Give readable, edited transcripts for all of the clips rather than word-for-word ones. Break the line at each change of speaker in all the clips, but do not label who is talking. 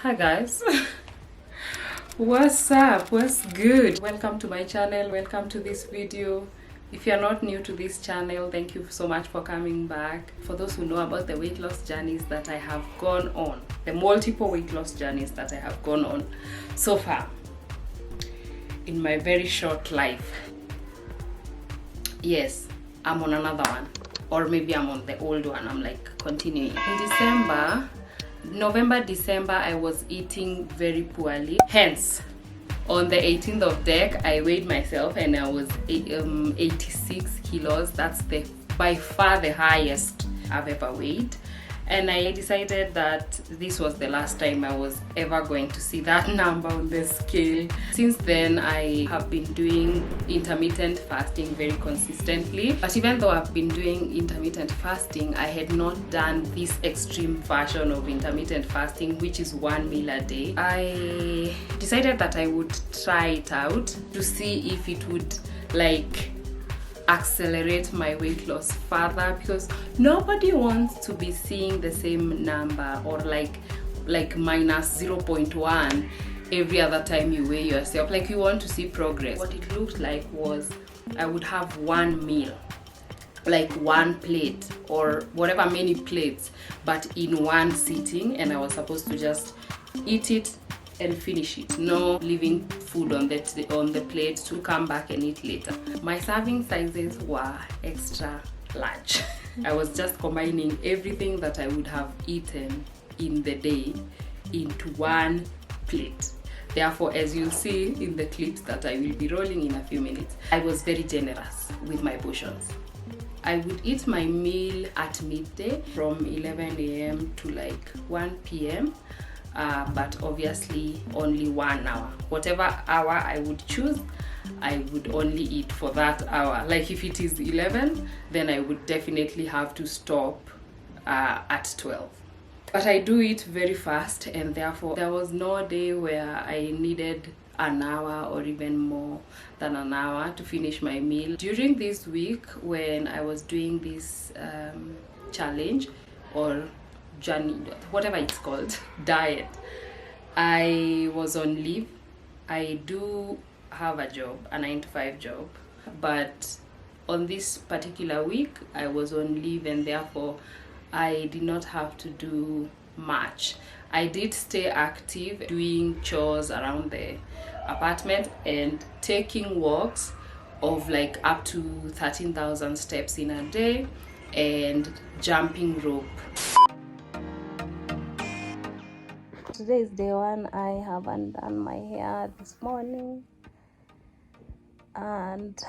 Hi guys. What's up? What's good? Welcome to my channel. Welcome to this video. If you're not new to this channel, thank you so much for coming back. For those who know about the weight loss journeys that I have gone on, the multiple weight loss journeys that I have gone on so far in my very short life. Yes, I'm on another one, or maybe I'm on the old one. I'm like continuing. In November, December, I was eating very poorly. Hence, on the 18th of Dec, I weighed myself and I was 86 kilos. That's by far the highest I've ever weighed. And I decided that this was the last time I was ever going to see that number on the scale. Since then, I have been doing intermittent fasting very consistently. But even though I've been doing intermittent fasting, I had not done this extreme version of intermittent fasting, which is 1 meal a day. I decided that I would try it out to see if it would accelerate my weight loss further, because nobody wants to be seeing the same number or like minus 0.1 every other time you weigh yourself. Like, you want to see progress. What it looked like was I would have one meal, like one plate or whatever many plates, but in one sitting, and I was supposed to just eat it and finish it. No leaving food on the plate to come back and eat later. My serving sizes were extra large. I was just combining everything that I would have eaten in the day into one plate. Therefore, as you'll see in the clips that I will be rolling in a few minutes, I was very generous with my portions. I would eat my meal at midday from 11 a.m. to like 1 p.m. But obviously only 1 hour. Whatever hour I would choose, I would only eat for that hour. Like if it is 11, then I would definitely have to stop at 12. But I do it very fast, and therefore there was no day where I needed an hour or even more than an hour to finish my meal. During this week, when I was doing this challenge or journey, whatever it's called, diet, I was on leave. I do have a job, a 9-to-5 job, but on this particular week I was on leave, and therefore I did not have to do much. I did stay active doing chores around the apartment and taking walks of like up to 13,000 steps in a day and jumping rope.
Today is day one. I haven't done my hair this morning, and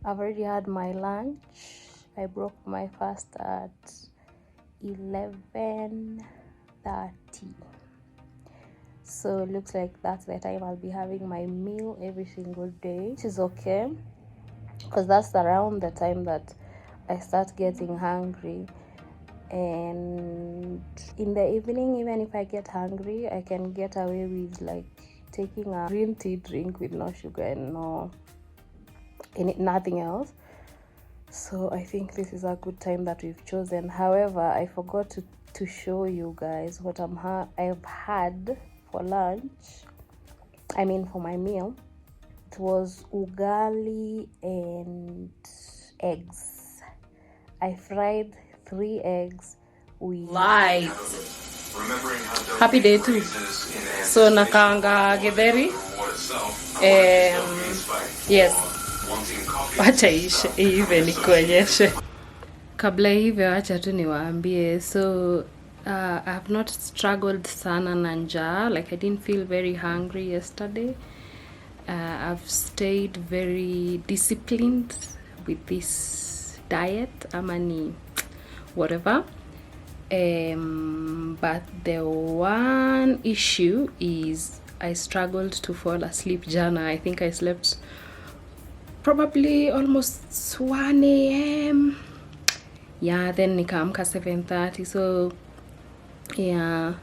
I've already had my lunch. I broke my fast at 11:30, so it looks like that's the time I'll be having my meal every single day, which is okay, because that's around the time that I start getting hungry. And in the evening, even if I get hungry, I can get away with like taking a green tea drink with no sugar and nothing else. So I think this is a good time that we've chosen. However, I forgot to show you guys what I've had for lunch. I mean for my meal. It was ugali and eggs. I fried 3 eggs with
Light. Happy day too. So nakanga githeri. Yes. Wacha ishe hivi nikuonyeshe. Kabla hivyo acha tu niwaambie. So I have not struggled sana na njaa. Like, I didn't feel very hungry yesterday. I've stayed very disciplined with this diet. Amani whatever. But the one issue is I struggled to fall asleep jana. I think I slept probably almost 1 a.m. Yeah, then nikaamka 7:30. So yeah,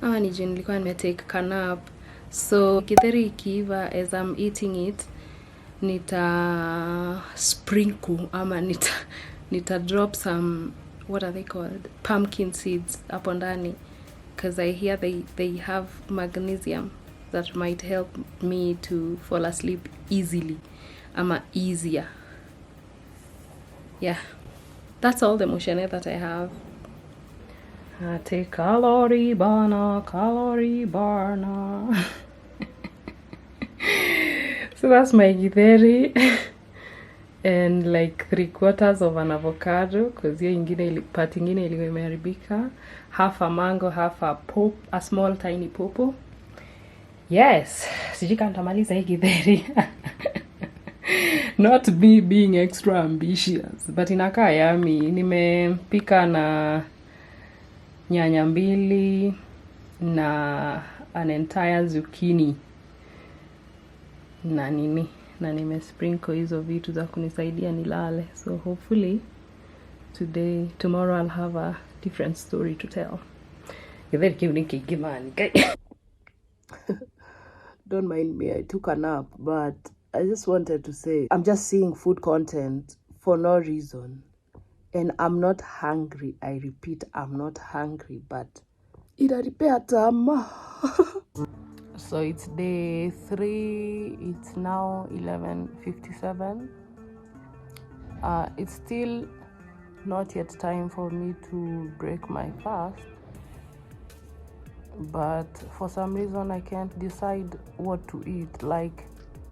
nilikuwa nimetake a nap. So githeri ikiiva, as I'm eating it, nita sprinkle ama nita drop some, what are they called, pumpkin seeds hapo ndani because I hear they have magnesium that might help me to fall asleep easily. Easier. Yeah, that's all the motion that I have. I take calorie burner. So that's my githeri and like 3/4 of an avocado, because hiyo ingine part ingine ilikuwa imeharibika, half a mango, half a small tiny pawpaw. Yes, sijui kama nitamaliza hii githeri. Not me being extra ambitious, but inakaa yummy. Nimepika na nyanya 2 na an entire zucchini na nini, na nimesprinkle hizo vitu za kunisaidia nilale. So hopefully tomorrow I'll have a different story to tell.
Don't mind me, I took a nap, but I just wanted to say, I'm just seeing food content for no reason. And I'm not hungry. I repeat, I'm not hungry, but repair time. So it's day 3. It's now 11:57. It's still not yet time for me to break my fast. But for some reason, I can't decide what to eat. Like,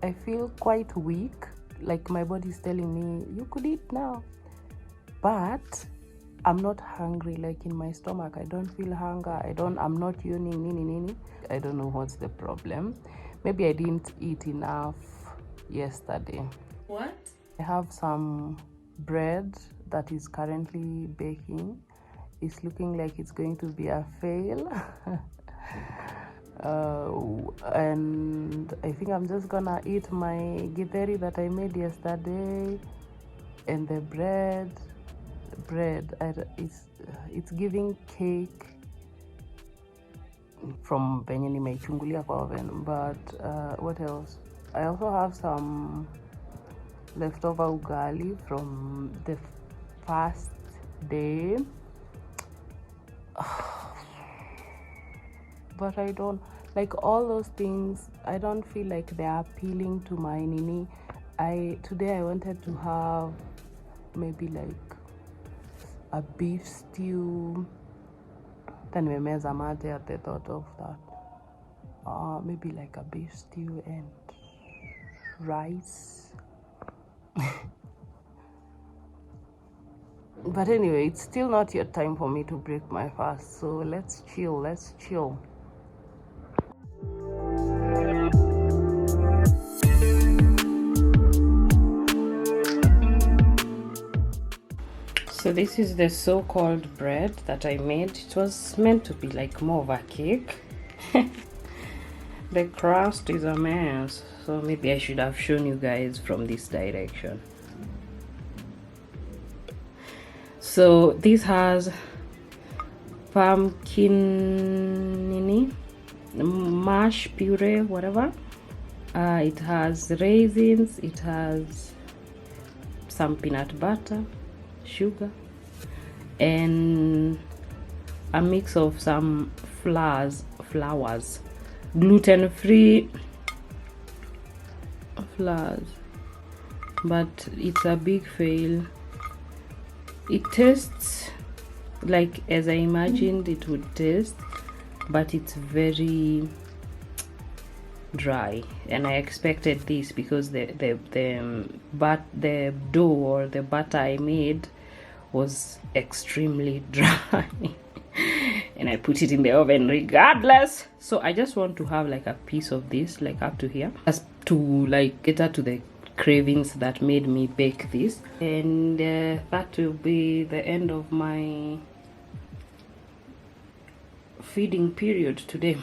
I feel quite weak. Like, my body is telling me, you could eat now. But I'm not hungry, like in my stomach. I don't feel hunger. I'm not yawning. I don't know what's the problem. Maybe I didn't eat enough yesterday.
What?
I have some bread that is currently baking. It's looking like it's going to be a fail. And I think I'm just gonna eat my githeri that I made yesterday and the bread. It's giving cake from venye nimeichungulia kwa oven. But what else? I also have some leftover ugali from the first day. But I don't like all those things. I don't feel like they are appealing to my nini. Today I wanted to have maybe like a beef stew. Then we made mate at the thought of that. Maybe like a beef stew and rice. But anyway, it's still not yet time for me to break my fast. So let's chill.
So this is the so-called bread that I made. It was meant to be like more of a cake. The crust is a mess, so maybe I should have shown you guys from this direction. So this has pumpkin mash puree, whatever. It has raisins, it has some peanut butter, sugar, and a mix of some flours, gluten-free flours. But it's a big fail. It tastes like as I imagined it would taste, but it's very dry, and I expected this because the dough or the batter I made was extremely dry. And I put it in the oven regardless. So I just want to have like a piece of this, like up to here, just to like cater to the cravings that made me bake this. And that will be the end of my feeding period today.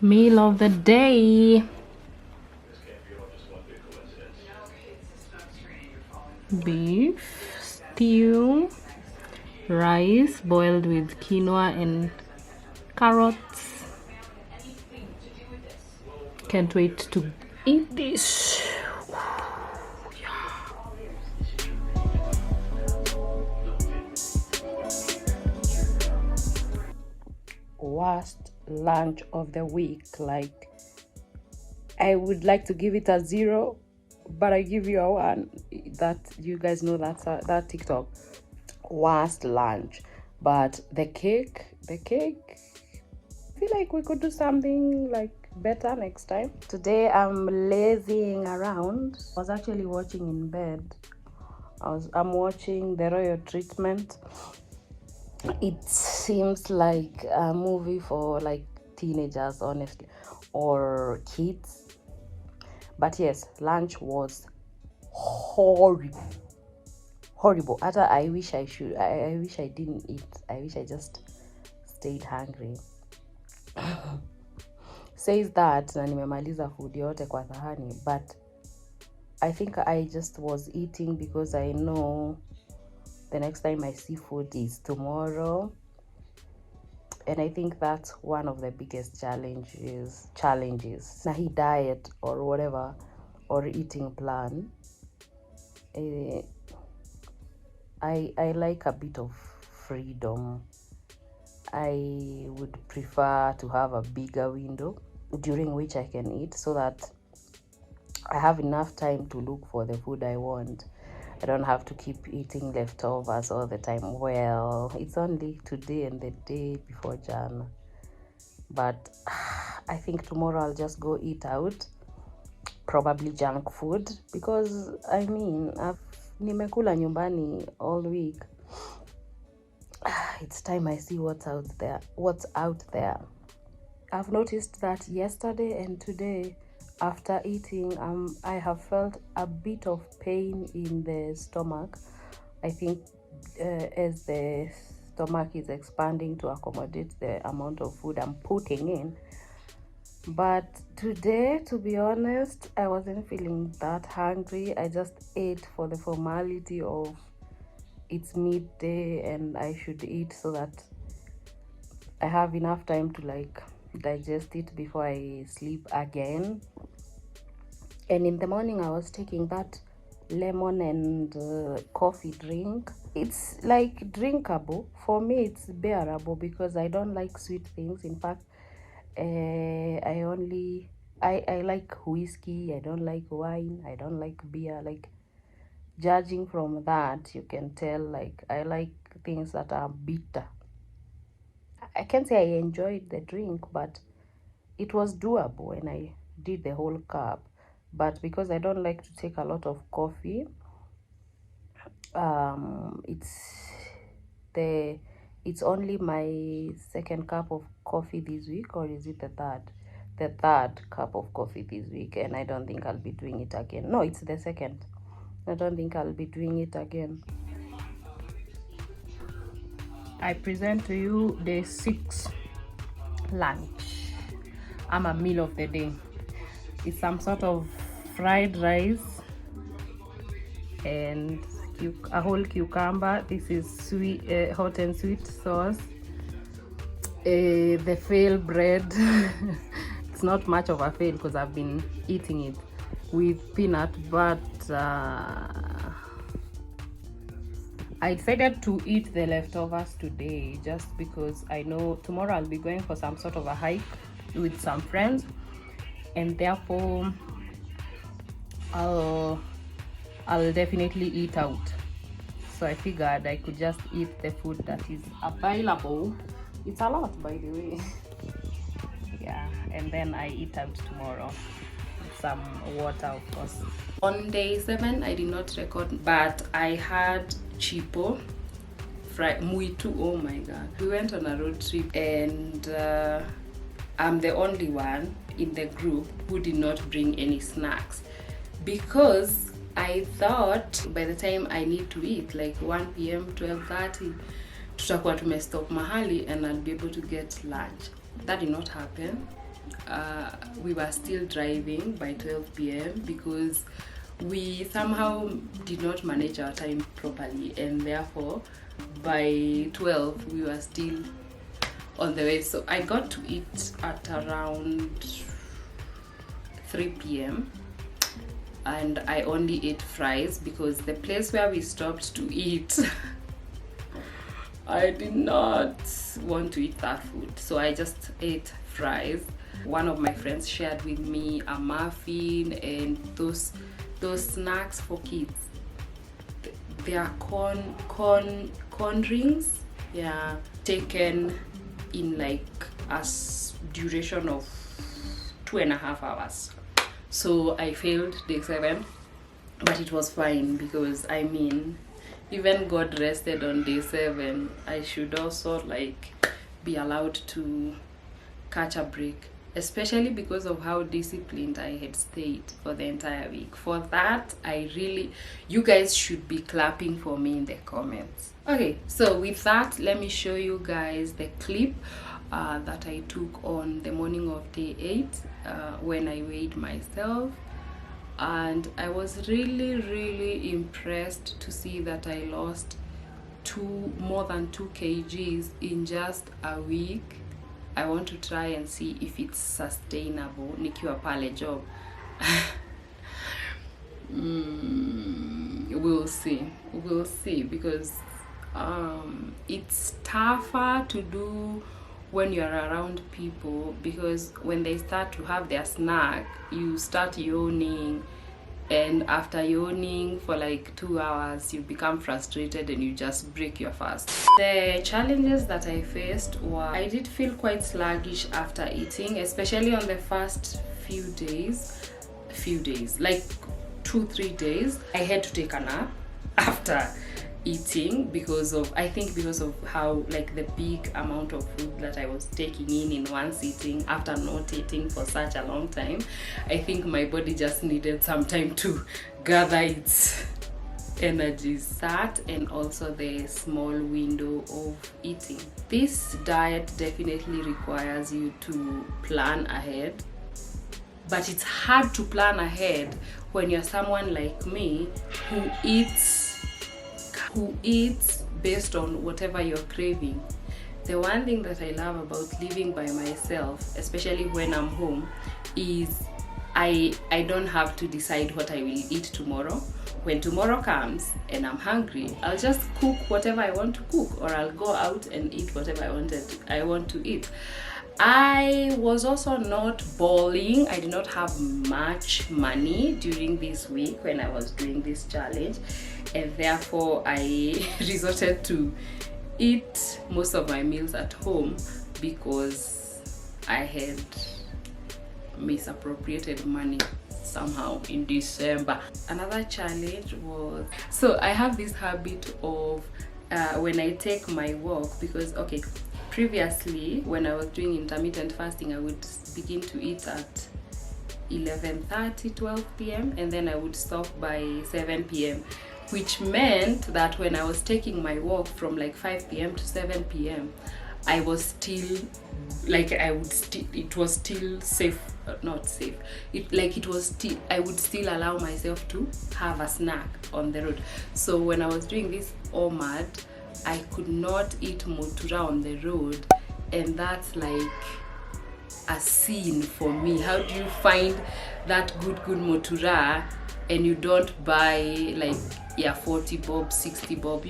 Meal of the day. Beef stew, rice boiled with quinoa and carrots. Can't wait to eat this.
worst lunch of the week. Like, I would like to give it a 0, but I give you a 1. That, you guys know, that's that TikTok worst lunch. But the cake, I feel like we could do something like better next time. Today I'm lazying around. I was actually watching in bed. I'm watching The Royal Treatment. It seems like a movie for like teenagers, honestly, or kids. But yes, lunch was horrible. I wish I didn't eat. I wish I just stayed hungry. Says that na nimemaliza food yote kwa sahani, but I think I just was eating because I know the next time I see food is tomorrow. And I think that's one of the biggest challenges. Na hii diet or whatever, or eating plan. I like a bit of freedom. I would prefer to have a bigger window during which I can eat, so that I have enough time to look for the food I want. I don't have to keep eating leftovers all the time. Well, it's only today and the day before Jana. But I think tomorrow I'll just go eat out. Probably junk food. Because, I mean, nimekula nyumbani all week. It's time I see what's out there. I've noticed that yesterday and today, after eating, I have felt a bit of pain in the stomach. I think as the stomach is expanding to accommodate the amount of food I'm putting in. But today, to be honest, I wasn't feeling that hungry. I just ate for the formality of it's midday and I should eat so that I have enough time to like digest it before I sleep again. And in the morning I was taking that lemon and coffee drink. It's like drinkable. For me it's bearable because I don't like sweet things. In fact, I like whiskey. I don't like wine. I don't like beer. Like, judging from that, you can tell like I like things that are bitter. I can't say I enjoyed the drink, but it was doable and I did the whole cup. But because I don't like to take a lot of coffee, it's only my second cup of coffee this week, or is it the third cup of coffee this week, and I don't think I'll be doing it again. No, it's the second. I don't think I'll be doing it again. I present to you day 6 lunch. I'm a meal of the day. It's some sort of fried rice and a whole cucumber. This is sweet, hot and sweet sauce. The fail bread. It's not much of a fail because I've been eating it with peanut, but I decided to eat the leftovers today just because I know tomorrow I'll be going for some sort of a hike with some friends, and therefore I'll definitely eat out. So I figured I could just eat the food that is available. It's a lot, by the way. Yeah, and then I eat out tomorrow. Some water, of course. On day 7, I did not record, but I had chipo, muitu. Oh my god, we went on a road trip, and I'm the only one in the group who did not bring any snacks because I thought by the time I need to eat, like 1 p.m, 12:30, tutakuwa tumestop mahali and I'll be able to get lunch. That did not happen. We were still driving by 12 p.m. because we somehow did not manage our time properly, and therefore by 12 we were still on the way. So I got to eat at around 3 p.m. and I only ate fries because the place where we stopped to eat
I did not want to eat that food, so I just ate fries. One of my friends shared with me a muffin and those snacks for kids. They are corn rings. Yeah, taken in like a duration of 2.5 hours. So I failed day 7, but it was fine because I mean, even God rested on day 7. I should also like be allowed to catch a break, especially because of how disciplined I had stayed for the entire week. For that, you guys should be clapping for me in the comments. Okay, so with that, let me show you guys the clip that I took on the morning of day 8 when I weighed myself. And I was really impressed to see that I lost more than 2 kgs in just a week. I want to try and see if it's sustainable nikiwa pale job. We'll see because it's tougher to do when you're around people, because when they start to have their snack, you start yawning, and after yawning for like 2 hours, you become frustrated and you just break your fast. The challenges that I faced were, I did feel quite sluggish after eating, especially on the first few days, like 2-3 days. I had to take a nap after eating because of how like the big amount of food that I was taking in one sitting after not eating for such a long time. I think my body just needed some time to gather its energies. That, and also the small window of eating. This diet definitely requires you to plan ahead, but it's hard to plan ahead when you're someone like me who eats based on whatever you're craving. The one thing that I love about living by myself, especially when I'm home, is I don't have to decide what I will eat tomorrow. When tomorrow comes and I'm hungry, I'll just cook whatever I want to cook, or I'll go out and eat whatever I want to eat. I was also not balling. I did not have much money during this week when I was doing this challenge, and therefore I resorted to eat most of my meals at home because I had misappropriated money somehow in December. Another challenge was, so I have this habit of when I take my walk, because previously when I was doing intermittent fasting, I would begin to eat at 11:30, 12 p.m. and then I would stop by 7 p.m. which meant that when I was taking my walk from like 5 p.m. to 7 p.m. I was still like, it was still safe, not safe. I would still allow myself to have a snack on the road. So when I was doing this Omad, I could not eat motura on the road, and that's like a scene for me. How do you find that good motura and you don't buy like 40 bob, 60 bob,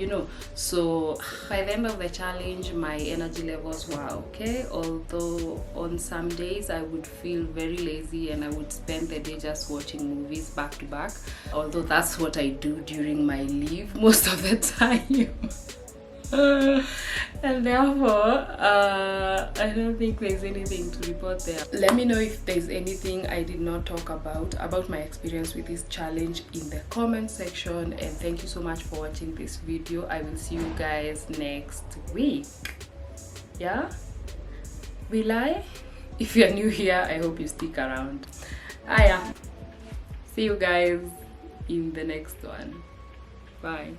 So by the end of the challenge, my energy levels were okay, although on some days I would feel very lazy and I would spend the day just watching movies back to back, although that's what I do during my leave most of the time. And therefore I don't think there's anything to report there. Let me know if there's anything I did not talk about my experience with this challenge in the comment section, and thank you so much for watching this video. I will see you guys next week. Yeah, will I? If you're new here, I hope you stick around. Yeah, see you guys in the next one. Bye.